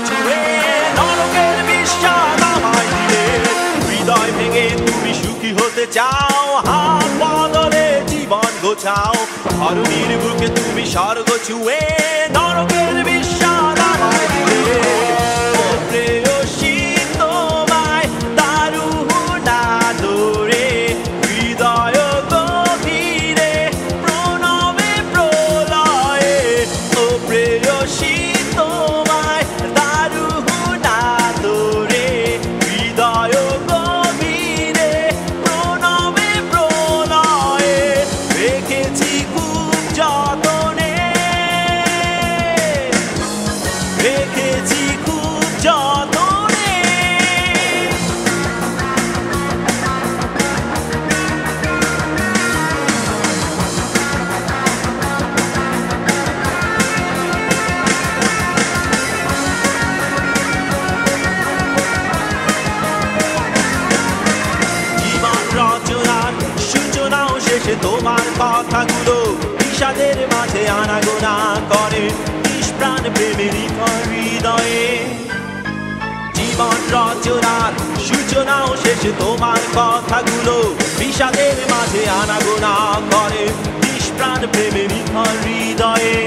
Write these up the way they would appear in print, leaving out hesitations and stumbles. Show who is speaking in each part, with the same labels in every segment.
Speaker 1: ছুঁয়ে নরকের বিস্বাদ আমায় দিলে হৃদয় ভেঙে তুমি সুখী হতে চাও হাত বদলে জীবন গোছাও ধরণীর বুকে তুমি স্বর্গ ছুঁয়ে নরকের বিস্বাদ আমায় দিলে ও প্রেয়সী তোমায় দারুণ আদরে হৃদয় গভীরে প্রণবে প্রলয়ে ও প্রেয়সী তোমায় দারুণ আদরে হৃদয় গভীরে প্রণবে প্রলয়ে রেখেছি খুব যতনে রেখেছি খুব যতনে জীবন রচনার সূচনাও শেষে তোমার কথাগুলো বিষাদের মাঝে আনাগোনা করে নিষ্প্রাণ প্রেমের হৃদয়ে জীবন রচনার সূচনাও শেষে তোমার কথাগুলো বিষাদের মাঝে আনাগোনা করে নিষ্প্রাণ প্রেমের হৃদয়ে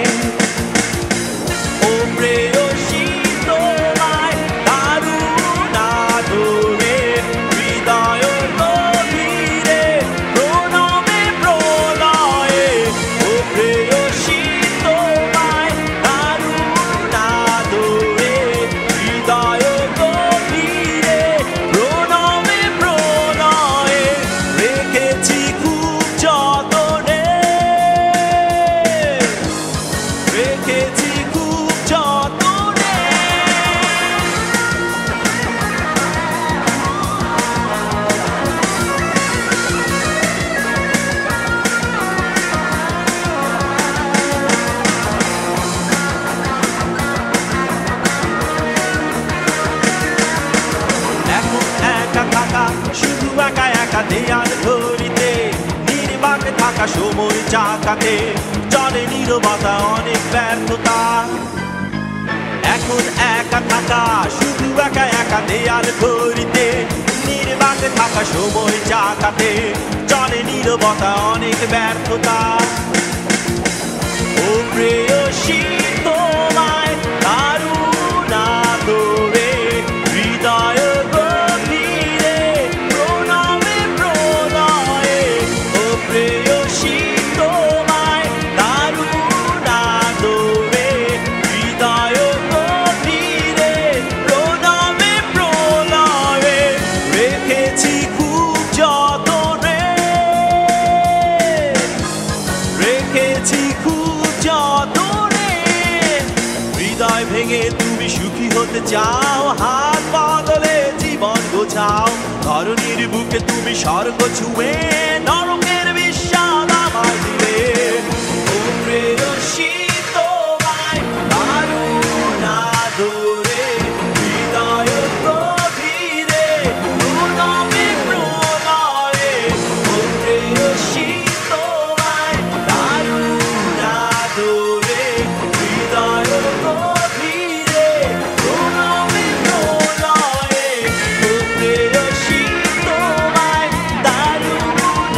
Speaker 1: ও প্রেয়সী তোমায় দারুণ আদরে হৃদয় গভীরে প্রণবে প্রলয়ে ও প্রেয়সী তোমায় দারুণ আদরে হৃদয় গভীরে প্রণবে প্রলয়ে রেখেছি খুব যতনে রেখেছি খুব যতনে এখন একা থাকা শুধু একা একা দেয়াল ঘড়িতে নির্বাকে থাকা সময় চাকাতে চলে নীরবতা অনেক ব্যর্থতা এখন একা থাকা শুধু একা একা দেয়াল ঘড়িতে নির্বাকে থাকা সময় চাকাতে চলে নীরবতা অনেক ব্যর্থতা ও প্রেয়সী তোমায় দারুণ আদরে হৃদয় গভীরে প্রণবে প্রলয়ে ও প্রেয়সী তোমায় দারুণ আদরে হৃদয় গভীরে প্রণবে প্রলয়ে রেখেছি খুব যতনে রেখেছি খুব যতনে হৃদয় ভেঙে তুমি সুখী হতে চাও হাত বদলে জীবন গোছাও ধরণীর বুকে তুমি স্বর্গ ছুঁয়ে নরকের বিস্বাদ আমায় দিলে ও প্রেয়সী তোমায় দারুণ আদরে হৃদয় গভীরে প্রণবে প্রলয়ে ও প্রেয়সী তোমায় দারুণ আদরে হৃদয় গভীরে প্রণবে প্রলয়ে ও প্রেয়সী তোমায় দারুণ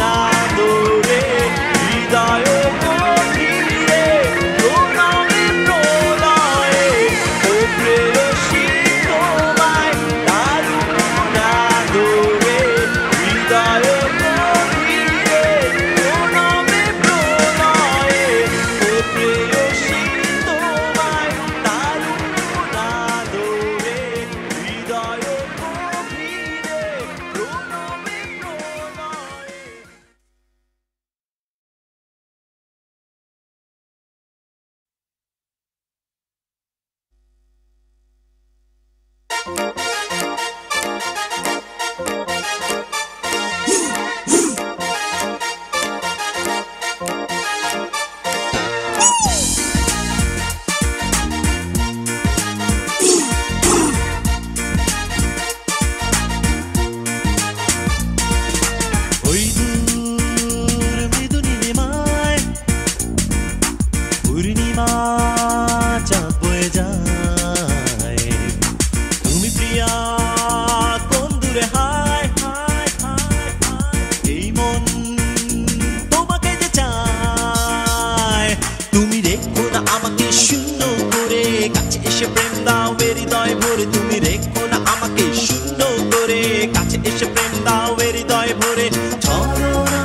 Speaker 1: হৃদয় ভরে ছড়ো না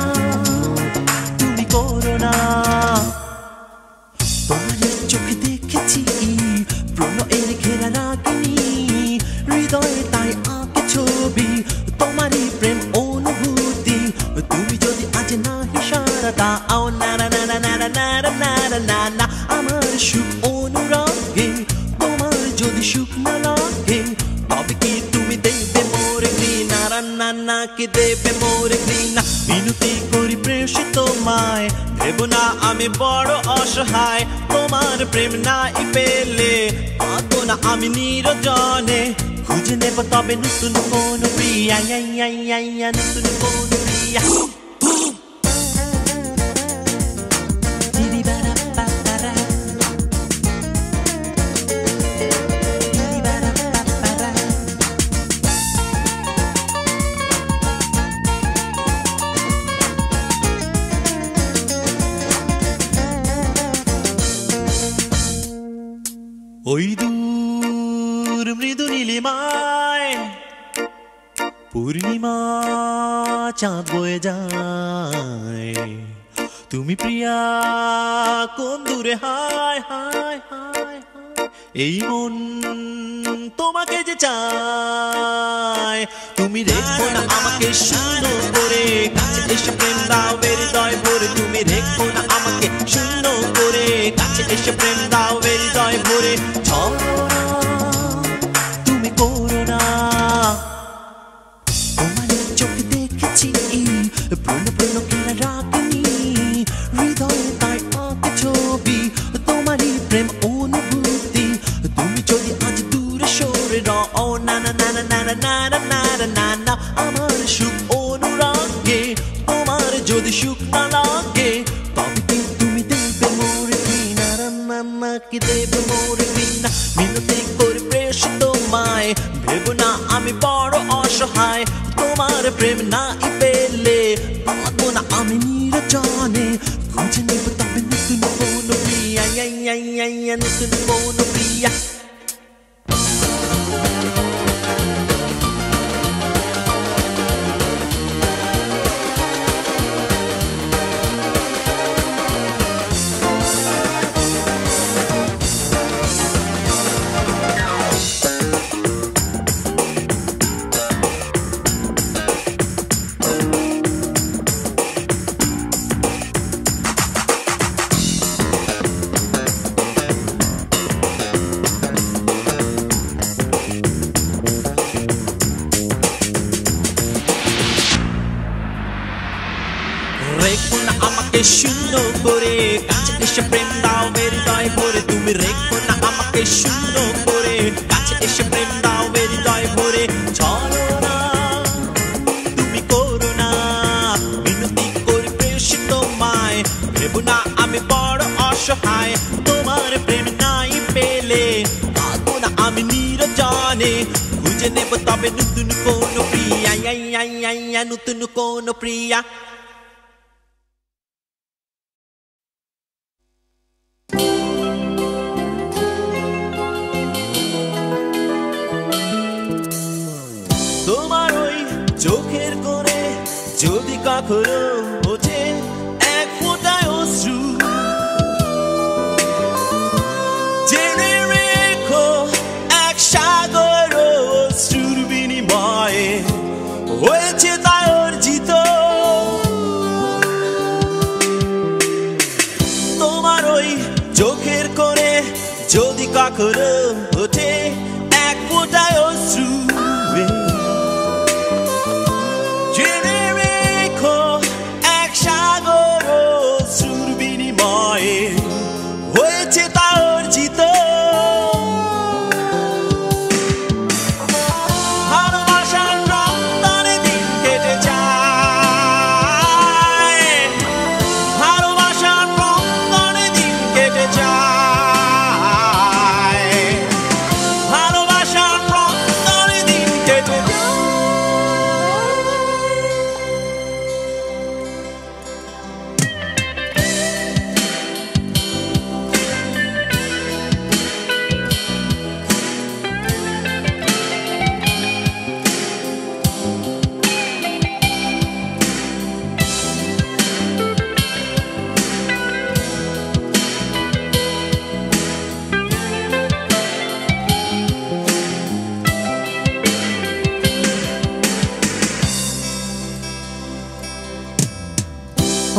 Speaker 1: তুমি করো না তোমার চোখে দেখেছি প্রণয়ের ঘেরা রাগিনী হৃদয়ে তাই আঁকে ছবি তোমারই প্রেম অনুভূতি তুমি যদি আজ না ইশারা দাও না না না না না না না না না না আমার সুখ অনুরাগে তোমার যদি সুখ না লাগে তবে কি তুমি দেবে মোরে ঘৃণা রান্না না কি দেবে মোরে ঘৃণা বিনতি করি প্রেয়সী তোমায় ভেবো না আমি বড় অসহায় তোমার প্রেম নাই পেলে পাবো না আমি নিরজনে খুঁজে নেব তবে নতুন কোন প্রিয়া নতুন কোন প্রিয়া ওই দূর মৃদু নীলিমায় পূর্ণিমা চাঁদ বয়ে যায় তুমি প্রিয়া কোন দূরে হায় হায় হায় এই মন তোমাকে যে চায় তুমি রেখো না আমাকে শূন্য করে কাছে এসে প্রেম দাও হৃদয় ভরে তুমি রেখো না আমাকে শূন্য করে কাছে এসে প্রেম দাও হৃদয় ভরে ছড়ো না তুমি করো না তোমার চোখে দেখেছি প্রণ প্রণ ঘেরা রাগিনী হৃদয়ে তাই আঁকে ছবি তোমারই প্রেম অনুভূতি তুমি যদি আজ দূরে সরে রও না না না না না না না না না না আমার সুখ অনুরাগে তোমার যদি সুখ না লাগে তবে কি তুমি দেবে মোরে ঘৃণা রান্না কি দেবে মোরে ঘৃণা মিনতি করে প্রেয়সী তোমায় ভেবো না আমি বড় অসহায় তোমার প্রেম নাই পেলে পাবো না আমি নিরজনে খুঁজে নেব তবে নতুন কোন প্রিয়া নতুন কোন প্রিয়া রেখো না আমাকে শূন্য করে কাছে এসে প্রেম দাও হৃদয় ভরে তুমি রেখো না আমাকে শূন্য করে কাছে এসে প্রেম দাও হৃদয় ভরে ছড়ো না তুমি করো না বিনতি করি প্রেয়সী তোমায় ভেবো না আমি বড় অসহায় তোমার প্রেম নাই পেলে পাবো না আমি নিরজনে খুঁজে নেব তবে নতুন কোন প্রিয়া নতুন কোন প্রিয়া তোমার ওই চোখের কোণে যদি কখনো ওঠে এক ফোঁটায় অশ্রু জেনে রেখো এক সাগর অশ্রুর বিনিময়ে হয়েছে তাই অর্জিত তোমার ওই চোখের কোণে যদি কখনো ওঠে এক ফোঁটায় অশ্রু জেনে রেখো এক সাগর অশ্রুর বিনিময়ে হয়েছে তা অর্জিত ভালোবাসার রক্তনে দিন কেটে যায় ভালোবাসার রক্তনে দিন কেটে যায়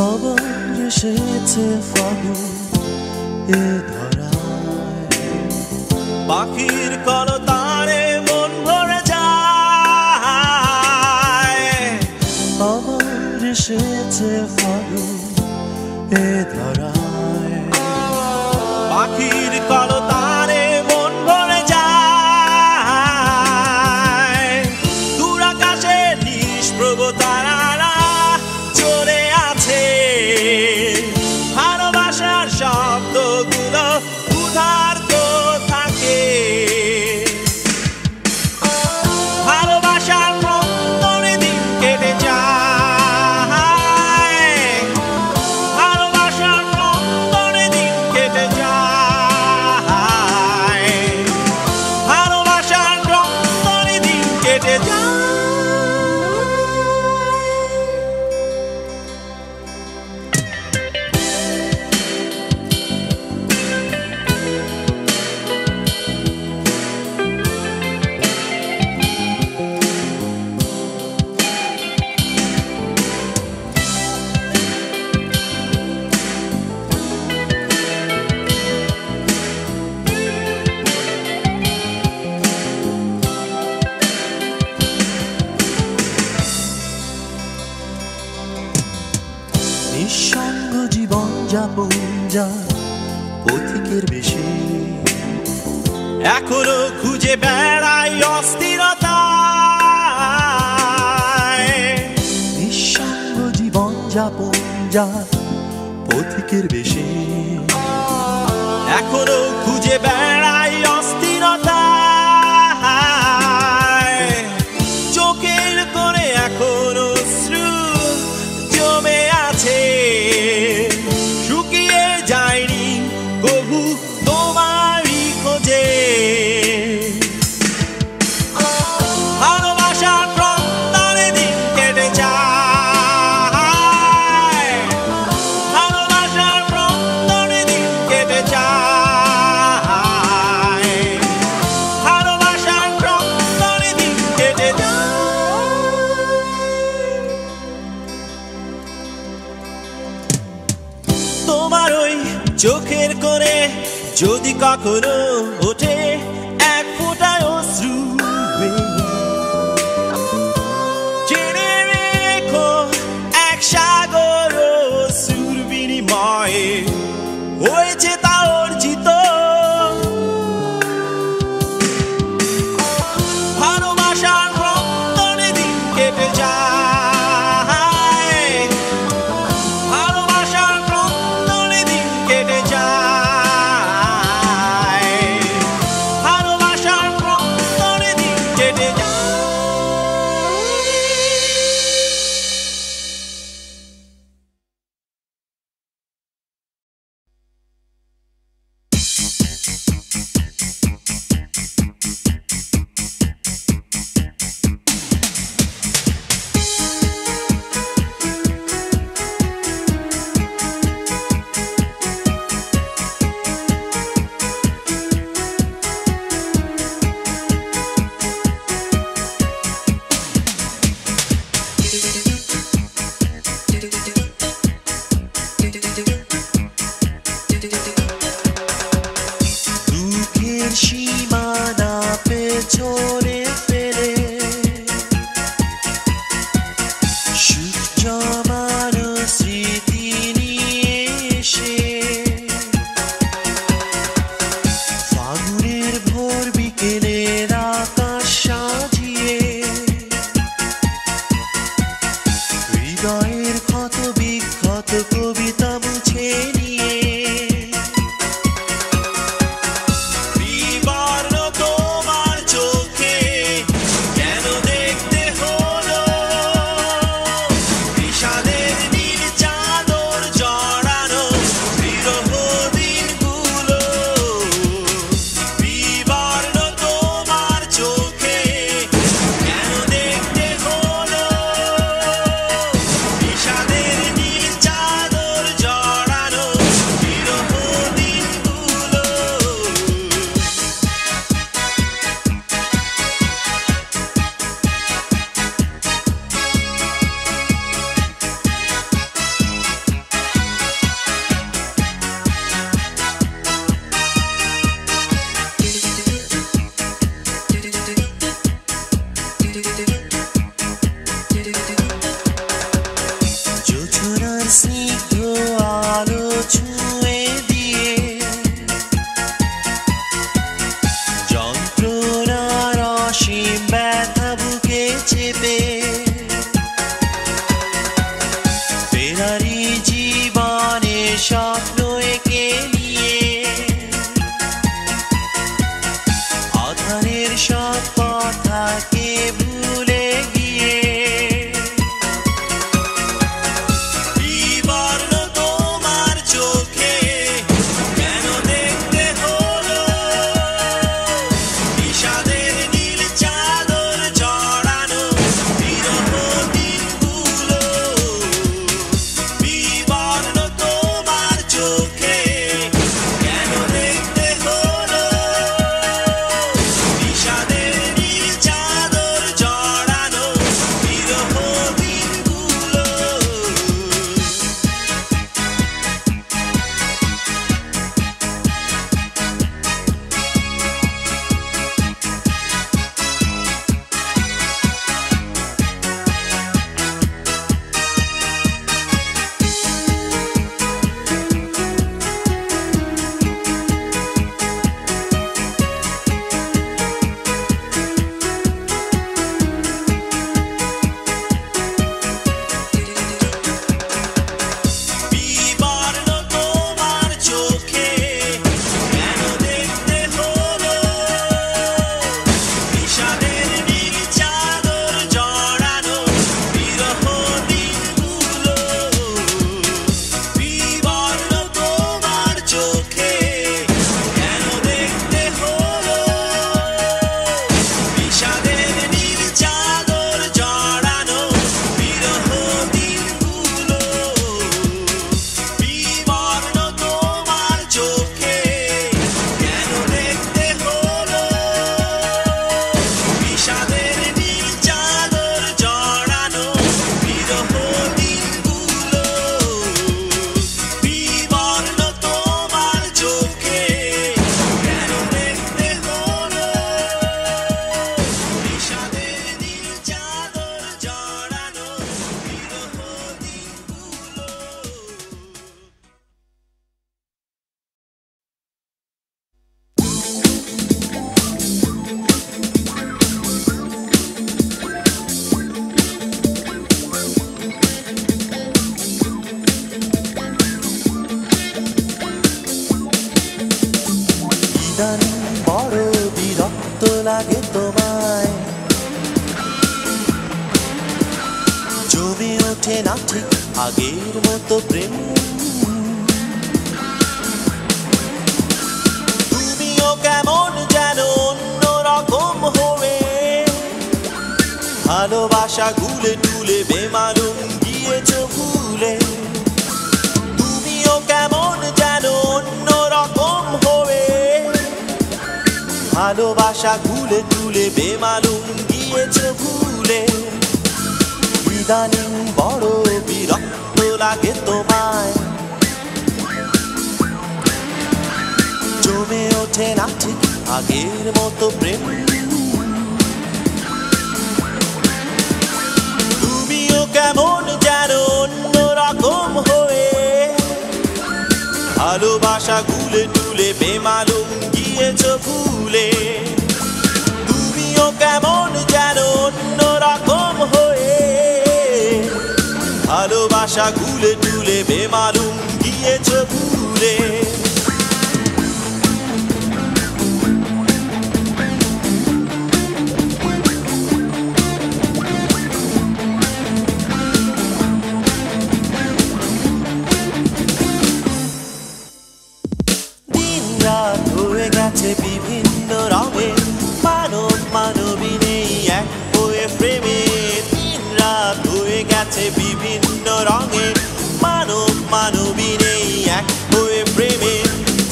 Speaker 1: আবার এসেছে ফাগুন এ ধরায়, পাখির কলতারে মন ভরে যায়। আবার এসেছে ফাগুন এ ধরায়, পাখির কলতারে মন ভরে যায়। দূর আকাশে নিষ্প্রভ তারারা চলে আছে, ভালোবাসার শব্দগুলো ক্ষুধার্ত থাকে। ভালোবাসার মনে দিন কেটে যায়, ভালোবাসার মনে দিন কেটে যায়, ভালোবাসার মনে দিন কেটে যায়। নিঃসঙ্গ জীবন যাপন যা পথিকের বেশে, এখনো খুঁজে বেড়াই অস্থিরতা। নিঃসঙ্গ জীবন যাপন যা পথিকের বেশে, এখনো খুঁজে বেড়াই অস্থিরতা। চোখের কোণে এখনো অশ্রু জমে আছে, শুকিয়ে যায়নি কবু তোমারই খোঁজে। ভালোবাসার প্রান্তরে দিন কেটে যায়, ভালোবাসার প্রান্তরে দিন কেটে যায়, ভালোবাসার প্রান্তরে দিন কেটে যায়। তোমার ওই চোখের কোণে যদি কখনো ওঠে এক ফোঁটায় অশ্রু, জেনে রেখো এক সাগর অশ্রুর বিনিময়ে হয়েছে তা অর্জিত। ভালোবাসার প্রান্তরে দিন কেটে যায়, ভালোবাসার প্রান্তরে দিন কেটে যায়, লাগে তোমায় জমে ওঠে না ঠিক আগের মতো প্রেম তুমিও কেমন যেন অন্যরকম হয়ে ভালোবাসা গুলে টুলে বেমালুম গিয়েছো ভুলে তুমিও কেমন যেন অন্যরকম হয়ে ভালোবাসা গুলে টুলে বেমালুম গিয়েছো ভুলে ইদানিং বড় বিরক্ত লাগে তোমায় জমে ওঠে না ঠিক আগের মতো প্রেম তুমিও কেমন যেন অন্যরকম হয়ে ভালোবাসা গুলে টুলে বেমালুম গিয়েছো ভুলে তুমিও কেমন যেন অন্যরকম হয়ে ভালোবাসা গুলে টুলে বেমালুম গিয়েছো ভুলে দিন রাত হয়ে গেছে বিভিন্ন রঙে মানব মানবী নেই এক হয়ে প্রেমে দিন রাত হয়ে গেছে বিভিন্ন রঙে মানব মানবী নেই এক হয়ে প্রেমে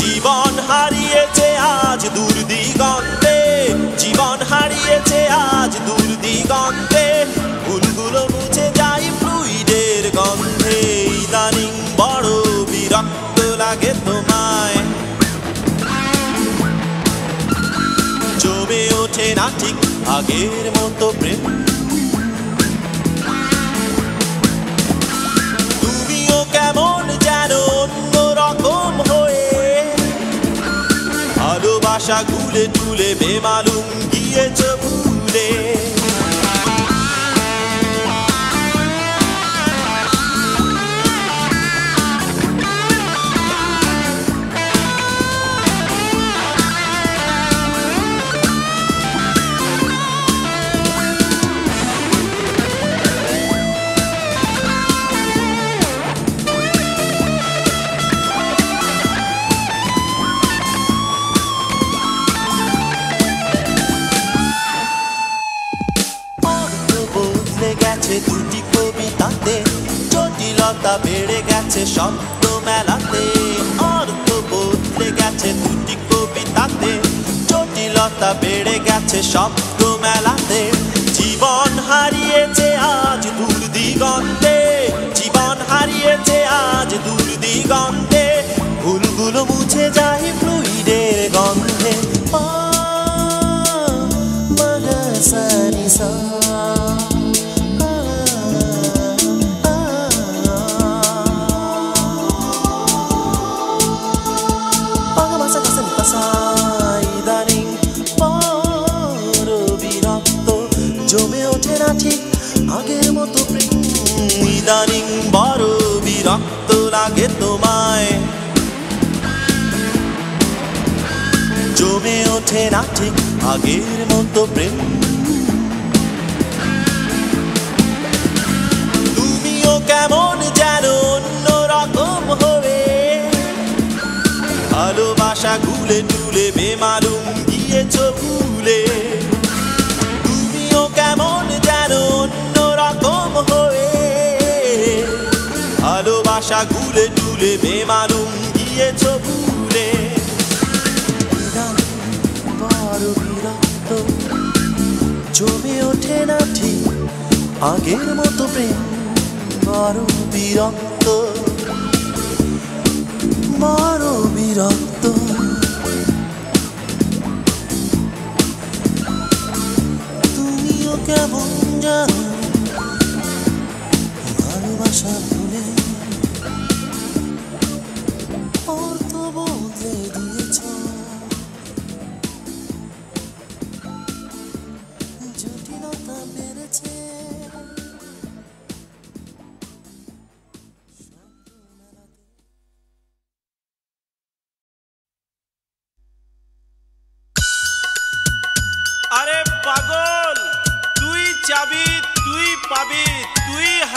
Speaker 1: জীবন হারিয়েছে আজ দূর দিগন্তে জীবন হারিয়েছে আজ দূর দিগন্তে ফুলগুলো মুছে যায় ফ্লুইডের গন্ধে ইদানিং বড় বিরক্ত লাগে তোমায় জমে ওঠে না ঠিক আগের মতো প্রেম তুমিও কেমন যেন অন্যরকম হয়ে ভালোবাসা গুলে টুলে বেমালুম গিয়েছো ভুলে দুটি কবিতাতে জটিলতা বেড়ে গেছে শব্দ মেলাতে অর্থ বদলে গেছে দুটি কবিতাতে জটিলতা বেড়ে গেছে শব্দ মেলাতে জীবন হারিয়েছে আজ দূর দিগন্তে জীবন হারিয়েছে আজ দূর দিগন্তে ভুলগুলো মুছে যায় ফ্লুইডের গন্ধে সারিসা জমে ওঠে না ঠিক আগের মতো প্রেম ইদানিং বড় বিরক্ত লাগে তোমায় জমে ওঠে না ঠিক আগের মতো প্রেম তুমিও কেমন যেন অন্যরকম হবে ভালোবাসা গুলে টুলে বেমালুম গিয়েছো ভুলে কেমন যেন অন্যরকম হয়ে ভালোবাসা গুলে টুলে বেমালুম গিয়েছো ভুলে বড় বিরক্ত জমে ওঠে না ঠিক আগের মতো প্রেম বড় বিরক্ত বড় বিরক্ত কেমন জানো ভালোবাসা ভুলে অর্থ বদলে দিয়েছ জটিলতা বেড়েছে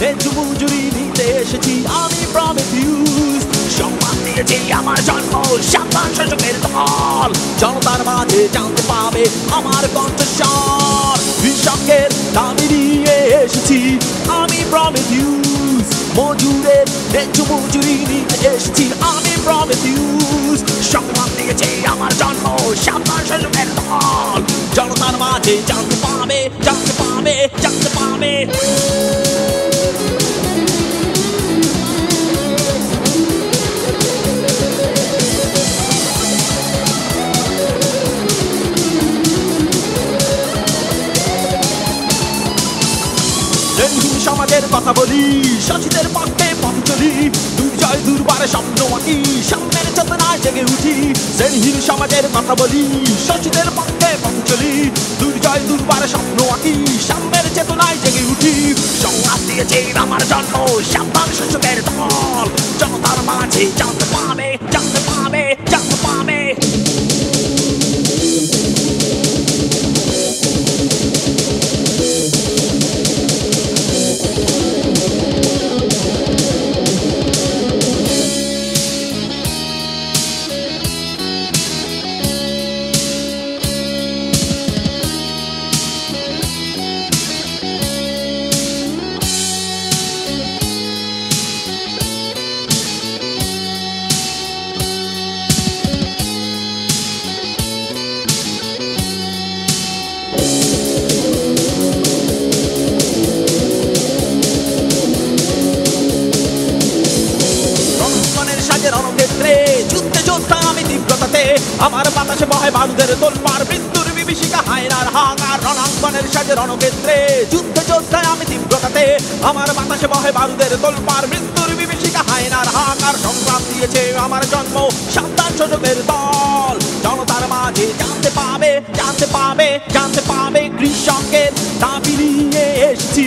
Speaker 1: ন্যায্য মজুরি নিতে এসেছি আমি প্রমিথিউস সম্মান দিয়েছি আমার জন্ম সাবধান শাসকের দল জনতার মাঝে জানতে পাবে আমার কণ্ঠস্বর কৃষকের দাবি নিয়ে এসেছি আমি প্রমিথিউস মজুরের ন্যায্য মজুরি নিতে এসেছি আমি প্রমিথিউস সম্মান দিয়েছি আমার জন্ম সাবধান শাসকের দল জনতার মাঝে জানতে পাবে জানতে পাবে জানতে পাবে সমাজের কথা বলি শাসিতের পক্ষে পথ চলি দুর্জয় দুর্বারে স্বপ্ন আঁকি সামনের চেতনায় জেগে উঠি শ্রেণীহীন সমাজের কথা বলি শাসিতের পক্ষে পথ চলি দুর্জয় দুর্বারে স্বপ্ন আঁকি সামনের চেতনায় জেগে উঠি সংগ্রাম দিয়েছে আমার জন্ম সাবধান শাসকের দল জনতার মাঝে জানতে পাবে জানতে পাবে জানতে পাবে আমার বাতাসে বহে বারুদের তোলপাড় মৃত্যুর বিভীষিকা হায়নার হাঙ্গার রণাঙ্গনের সাজে রণক্ষেত্রে যুদ্ধে যোদ্ধায় আমি তীব্রতাতে আমার বাতাসে বহে বারুদের তোলপাড় মৃত্যুর বিভীষিকা হায়নার হাঙ্গার সংগ্রাম দিয়েছে আমার জন্ম সাবধান শাসকের দল জনতার মাঝে জানতে পাবে জানতে পাবে জানতে পাবে কৃষকের দাবি নিয়ে এসেছি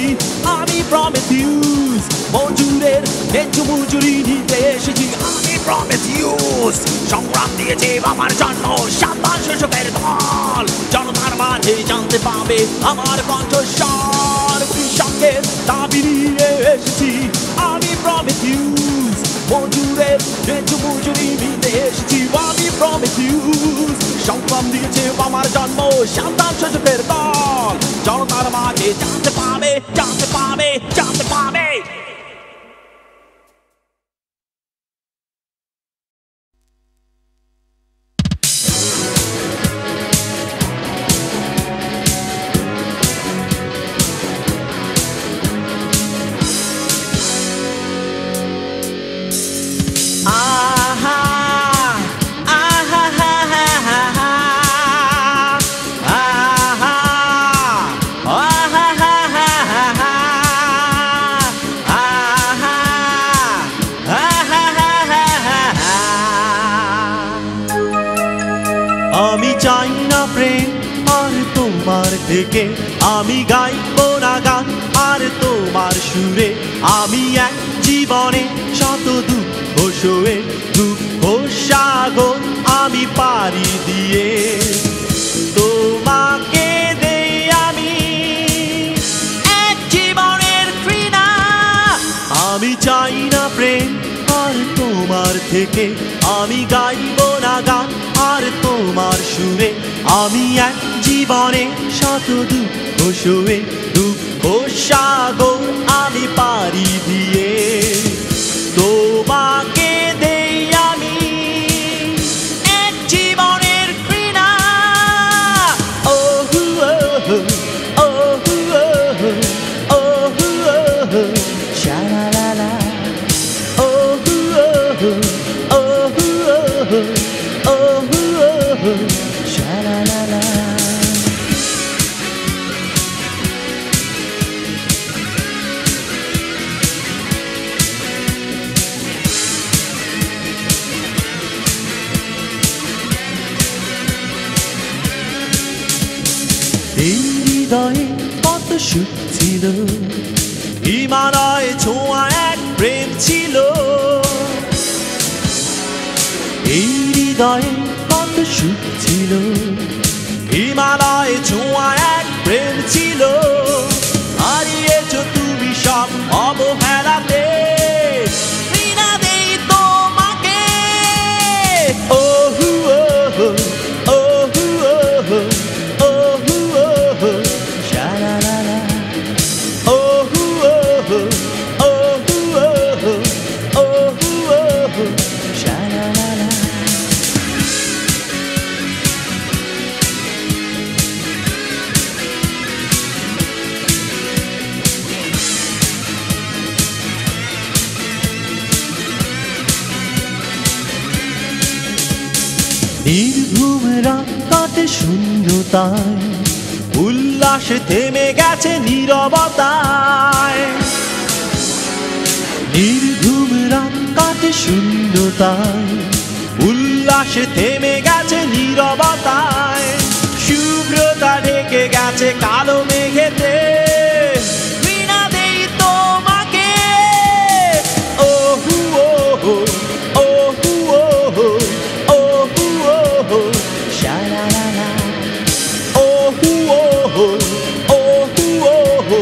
Speaker 1: আমি প্রমিথিউস মজুরের ন্যায্য মজুরি নিতে এসেছি আমি প্রমিথিউস সংগ্রাম দিয়েছে আমার জন্ম সাবধান শাসকের দল জনতার মাঝে জানতে পাবে আমার কণ্ঠস্বর কৃষকের দাবি নিয়ে এসেছি আমি প্রমিথিউস মজুরের ন্যায্য মজুরি নিতে এসেছি আমি প্রমিথিউস সংগ্রাম দিয়েছে আমার জন্ম সাবধান শাসকের দল জনতার মাঝে জানতে পাবে জানতে পাবে জানতে পাবে থেকে আমি গাইব না গান আর তোমার সুরে আমি এক জীবনে শত দুঃখ সয়ে দুঃখ সাগর আমি পাড়ি দিয়ে তোমাকে দেই আমি এক জীবনের ঘৃণা আমি চাই না প্রেম আর তোমার থেকে আমি গাইব না গান আর তোমার সুরে আমি এক জীবনে শত দুঃখ সয়ে দুঃখ সাগর আমি পাড়ি দিয়ে তোমাকে দেই আমি এক জীবনের ঘৃণা ও ও ও শালালা ও ও ও শালালা হৃদয়ে কত সুখ ছিল হিমালয় ছোঁয়া এক প্রেম ছিল এই হৃদয়ে কত সুখ ছিল হিমালয় ছোঁয়া এক প্রেম ছিল হারিয়েছ তুমি সব অবহেলাতে ঘৃণা দেই তোমাকে। ওহু ওহো ওহু ওহো ওহু ওহো শালালালা ওহু ওহো ওহু ওহো ওহু ওহো শালালালা। নির্ঘুম রাত কাটে শূন্যতায়, উল্লাসে থেমে গেছে নীরবতায়। নির্ঘুম রাত কাটে শূন্যতায়, উল্লাসে থেমে গেছে নীরবতায়। শুভ্রতা ঢেকে গেছে কালো মেঘেতে, ঘৃণা দেই তোমাকে। ওহু ওহো ওহু ওহো ওহু ওহো শালালালা ওহু ওহো ওহু ওহো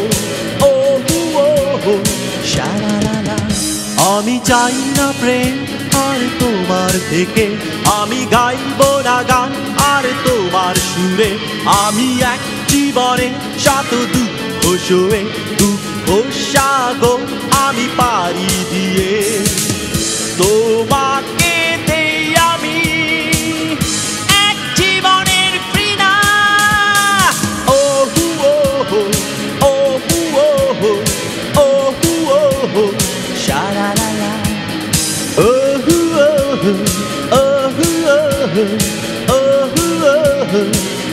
Speaker 1: ওহু ওহো শালালালা। আমি চাই না প্রেম আর তোমার থেকে, আমি গাইব না গান আর তোমার সুরে। আমি এক জীবনে শত দুঃখ সয়ে, দুঃখ সাগর আমি পাড়ি দিয়ে তোমাকে দেই আমি এক জীবনের ঘৃণা। ওহু ওহো ওহু ওহো ওহু ওহো শালালালা ওহু ওহো ওহু ওহো ওহু ওহো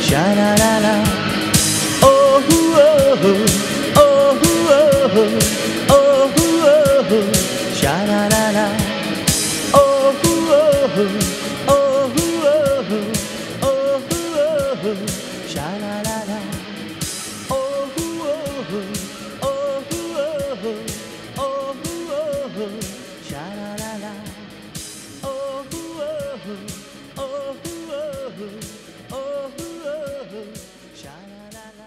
Speaker 1: শালালালা ওহু ওহো ওহু ওহো ওহু ওহো শালালালা ওহু ওহো ওহু ওহো ওহু ওহো শালালালা ওহু ওহো ওহু ওহো ওহু ওহো শালালালা ওহু ওহো ওহু ওহো ওহু ওহো শালালালা।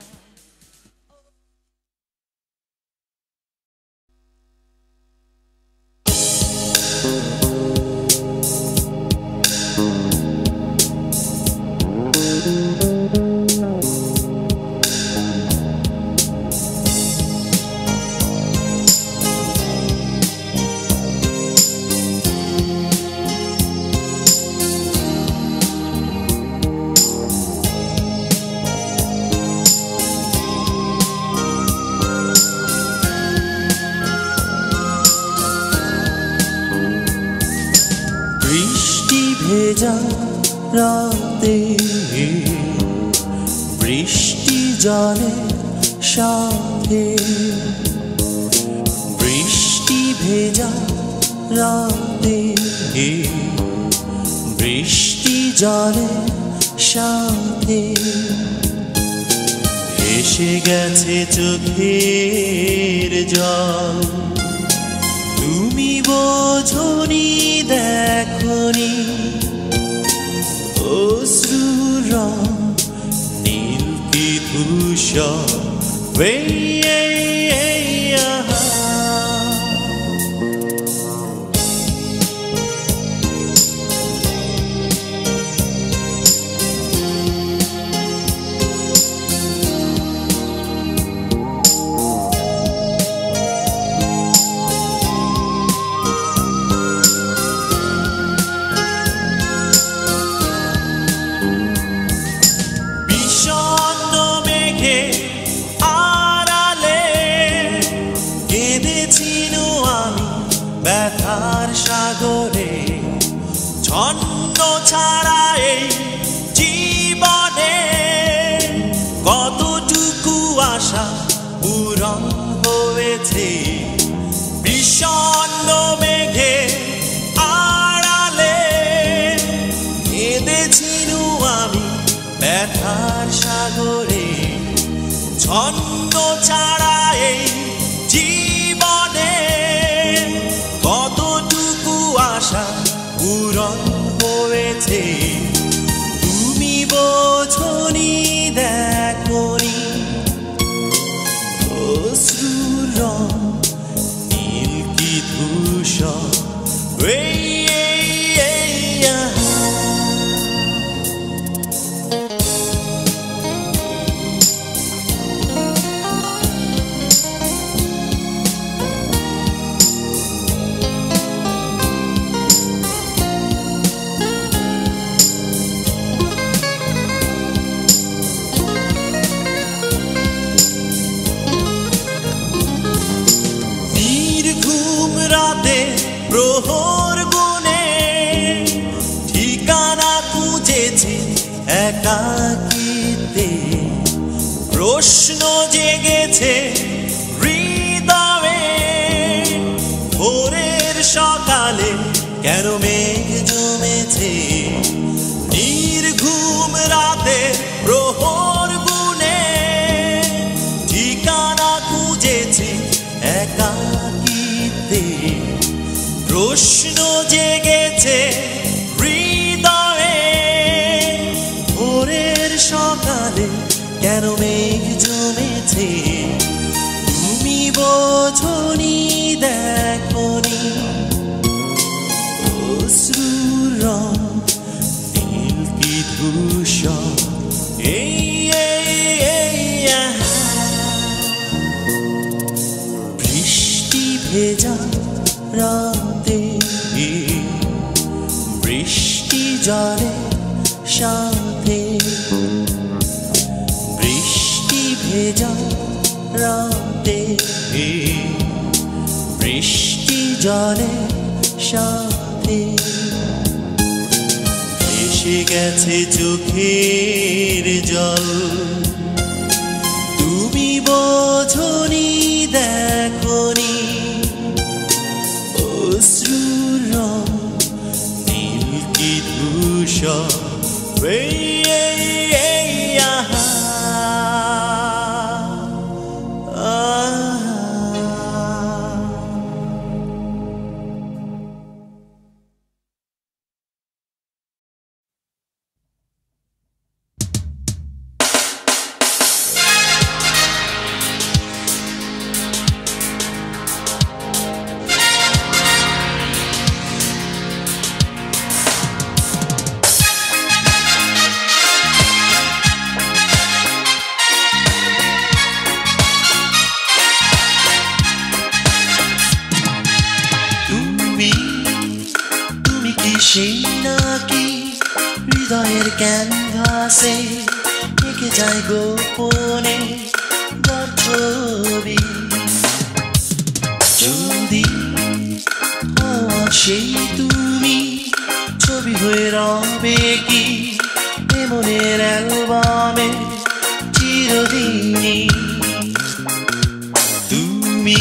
Speaker 1: বৃষ্টি ভেজা রাতে বৃষ্টি জলে সাথে, বৃষ্টি ভেজা রাতে বৃষ্টি জলে সাথে। এসে গেছে চোখের জল, তুমি বোঝনি দেখনি অশ্রুর রং নীল কি ধূসর। ব্যথার সাগরে ছন্ন ছাড়া এই জীবনে কতটুকু আশা পূরণ হয়েছে। বিষণ্ণ মেঘে আড়ালে কেঁদেছিলু আমি ব্যথার সাগরে। ছন্ন ছাড়া এই জীবনে কতটুকু আশা পূরণ হয়েছে। তুমি বোঝনি দেখনি অশ্রুর রং ধূসর প্রহর গুনে ঠিকানা খুঁজেছে একাকিতে প্রশ্ন জেগেছে হৃদয়ে ভোরের সকালে কেন মেঘ জমেছে নির্ঘুম রাতে প্রহর গুনে ঠিকানা খুঁজেছে একাকিতে প্রশ্ন জেগেছে হৃদয়ে ভোরের সকালে কেন মেঘ জমেছে তুমি বোঝনি দেখনি অশ্রুর রং নীল কি ধূসর বৃষ্টি ভেজা রাতে বৃষ্টি জলের সাথে বৃষ্টি ভেজা রাতে বৃষ্টি জলের সাথে ভেসে গেছে চোখের জল তুমি বোঝনি দেখনি অশ্রুর রং নীল কি ধূসর সেই নাকি হৃদয়ের ক্যানভাসে এঁকে যায় গোপনে ছবি যদি সেই তুমি ছবি হয়ে রবে কি মনের অ্যালবামে চিরদিনই তুমি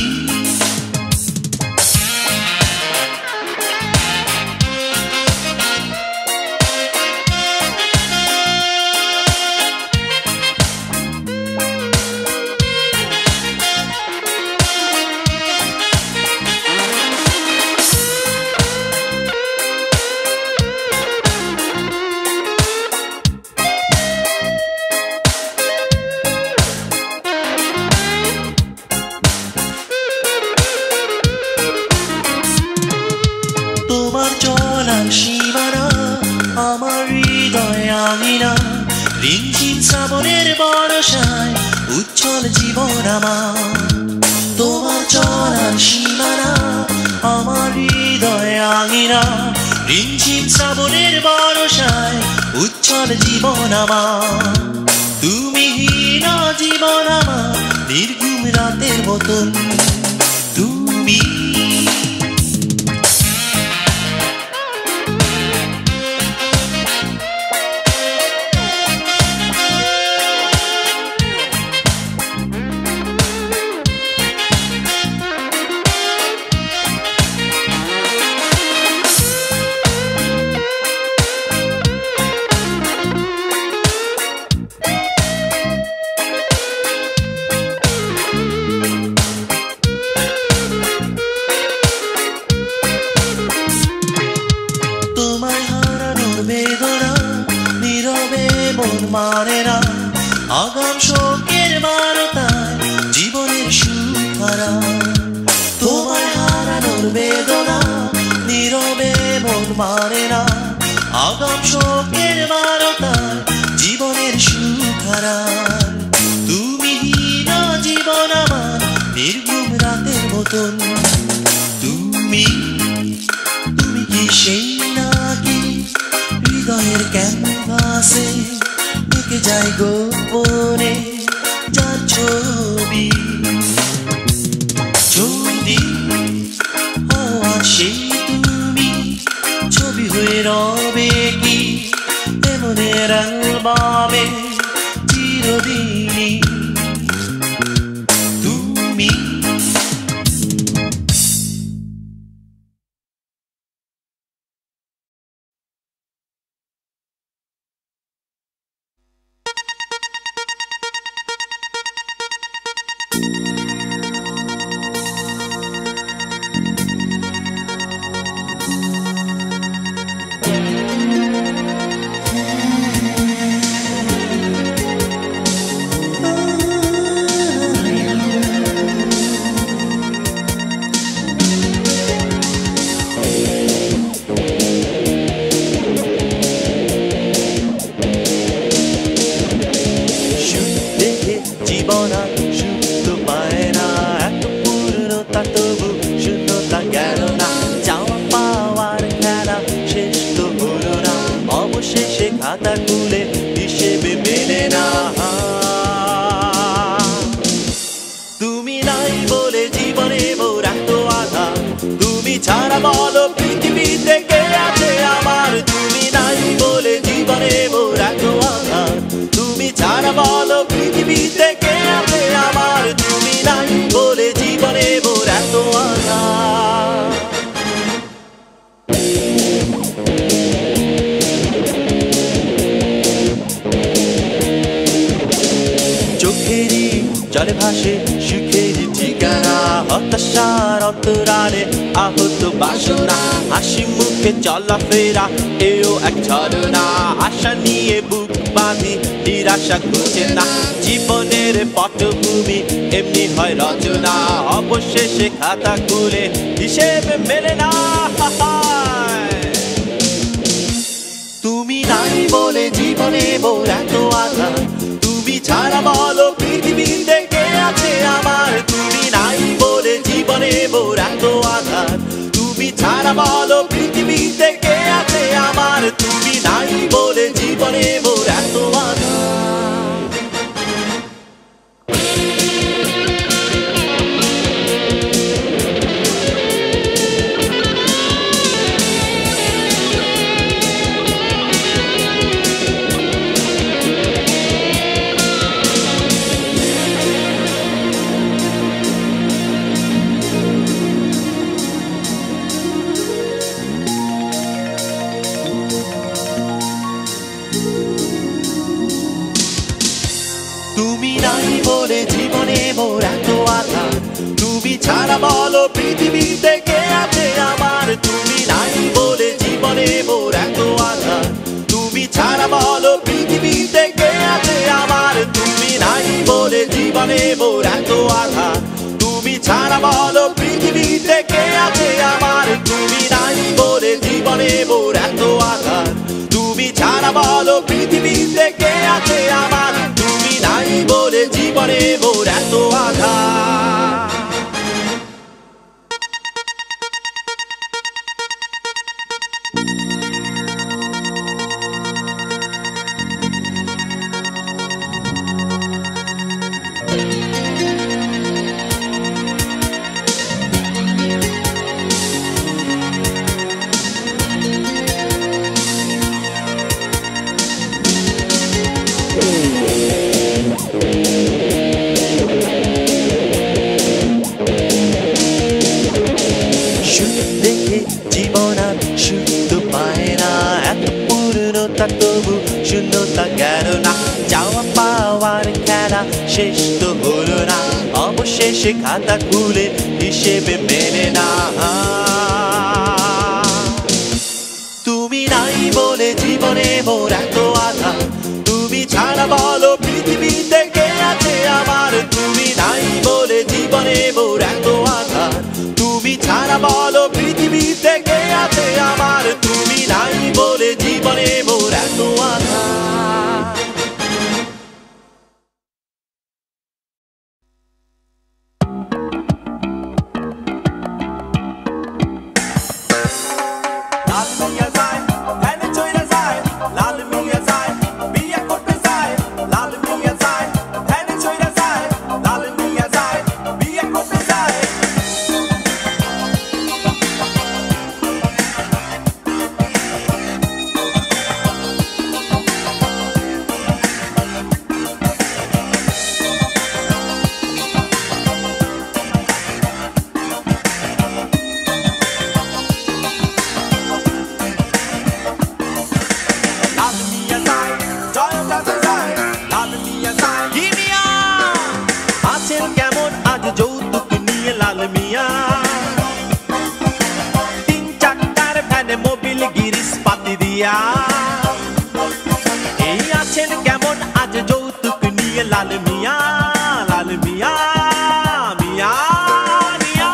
Speaker 1: সীমানা আমার হৃদয় আঙিনা রিমঝিম শ্রাবণের বর্ষায় উজ্জ্বল জীবন আমার তোমার চলার সীমানা আমার হৃদয় আঙিনা রিমঝিম শ্রাবণের বর্ষায় উজ্জ্বল জীবন আমার তুমি হীন জীবন আমার নির্ঘুম রাতের মতন তুমি মানে না আগাম শোকের বার্তায় জীবনের সুখ হারা তোমায় হারানো মোর বেদনা নীরবে মন মানে না আগাম শোকের বারতা জীবনের সুখারার তুমি না জীবন আমার নির্ঘুম রাতের মতন তুমি তুমি কি সেই নাকি হৃদয়ের ক্যানভাসে এঁকে যায় গোপনে যার ছবি যদি সেই তুমি ছবি হয়ে রবে কি এমনের অ্যালবামে চিরদিনই তুমি খাতা খুলে হিসেবে মেলে না তুমি নাই বলে জীবনে মোর এত আঘাত তুমি ছাড়া বলো পৃথিবীতে কে আছে আমার তুমি নাই বলে জীবনে মোর এত আঘাত তুমি ছাড়া বলো পৃথিবীতে কে আছে আমার তুমি নাই বলে জীবনে মোর এত আঘাত জলে ভাসে সুখের ঠিকানা হতাশার অন্তরালে আহত বাসনা হাসি মুখে চলাফেরা এও এক ঝরনা আশা নিয়ে বুক বাঁধি নিরাশা ঘুচে না জীবনের পটভূমি এমনি হয় রচনা অবশেষে খাতা খুলে হিসেবে মেলে না তুমি নাই বলে জীবনে মোর এত আঘাত তুমি ছাড়া বলো পৃথিবীতে কে আছে আমার তুমি নাই বলে জীবনে মোর এত আঘাত তুমি ছাড়া বলো পৃথিবীতে কে আছে আমার তুমি নাই বলে জীবনে মোর এত আঘাত তুমি নাই বলে জীবনে মোর এত আঘাত তুমি ছাড়া বলো পৃথিবীতে কে আছে আমার তুমি নাই বলে জীবনে মোর এত আঘাত তুমি ছাড়া বলো পৃথিবীতে কে আছে আমার তুমি নাই বলে জীবনে মোর এত আঘাত তুমি ছাড়া বলো পৃথিবীতে কে আছে আমার তুমি নাই বলে জীবনে মোর এত আঘাত তুমি ছাড়া বলো পৃথিবীতে কে আছে আমার তুমি নাই বলে জীবনে মোর এত আঘাত জীবন আর শুদ্ধ পায় না এত পূর্ণতা তবু শূন্যতা গেল না যাওয়া পাওয়ার খেলা শেষ তো হলো না অবশেষে খাতা খুলে হিসেবে মেলে না তুমি নাই বলে জীবনে মোর এত আঘাত তুমি ছাড়া বলো পৃথিবীতে কে আছে আমার তুমি নাই বলে জীবনে মোর এত আঘাত তুমি তুমি ছাড়া বলো পৃথিবীতে কে আছে আমার তুমি নাই বলে জীবনে মোর এত আঘাত এই আছেন কেমন আজ যৌতুক নিয়ে লাল মিয়া মিয়া মিয়া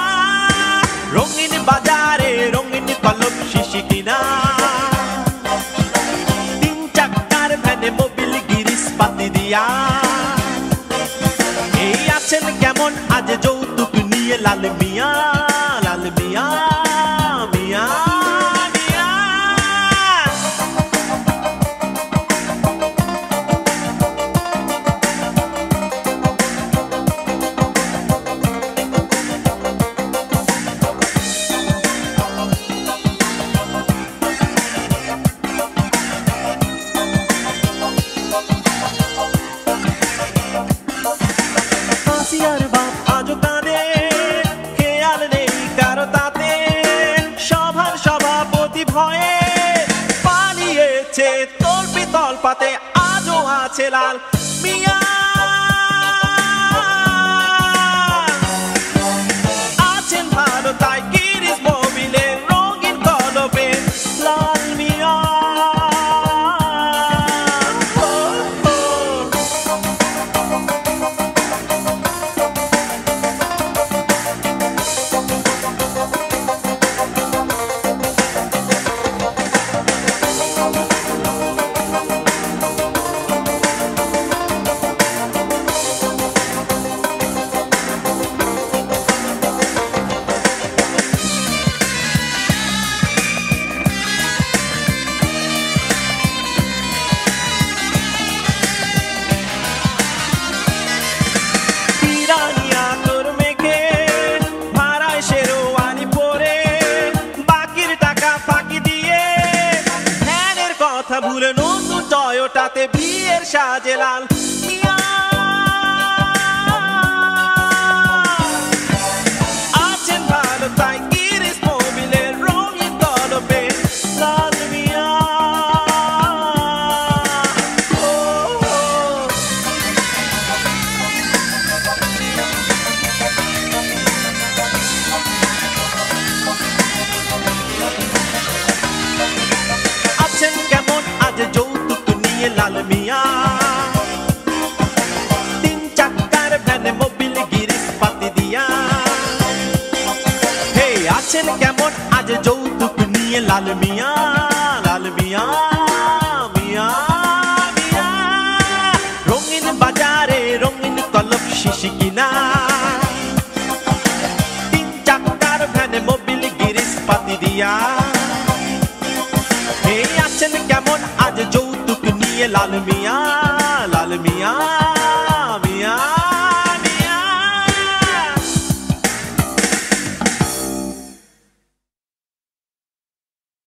Speaker 1: রঙিন বাজারে রঙিন কলম শিশি কিনা 3 চাকার ভ্যানে মোবিল গিরিশ পাতি দিয়া এই আছেন কেমন আজ যৌতুক নিয়ে লাল মিয়া মিয়া পাতে আজও আছে লাল মিয়া আছেন ভালো তাই গিরিশ মোবিলে রঙিন কলবে লাল মিয়া ভুলে নতুন টয়োটাতে বিয়ের সাজে লাল মিয়া আছেন ভালো তাই গিরিশ মোবিলে রঙিন কলবে লাল মিয়া আছেন কেমন আজ যৌতুক নিয়ে লাল মিয়া 3 চাকার ভ্যানে মোবিল গিরিশ পাতি দিয়া হে আছেন কেমন আজ যৌতুক নিয়ে লাল মিয়া মিয়া মিয়া রঙিন বাজারে রঙিন কলম শিশি কিনা 3 চাকার ভ্যানে মোবিল গিরিশ পাতি দিয়া হে আছেন কেমন আজ যৌতুক নিয়ে লাল মিয়া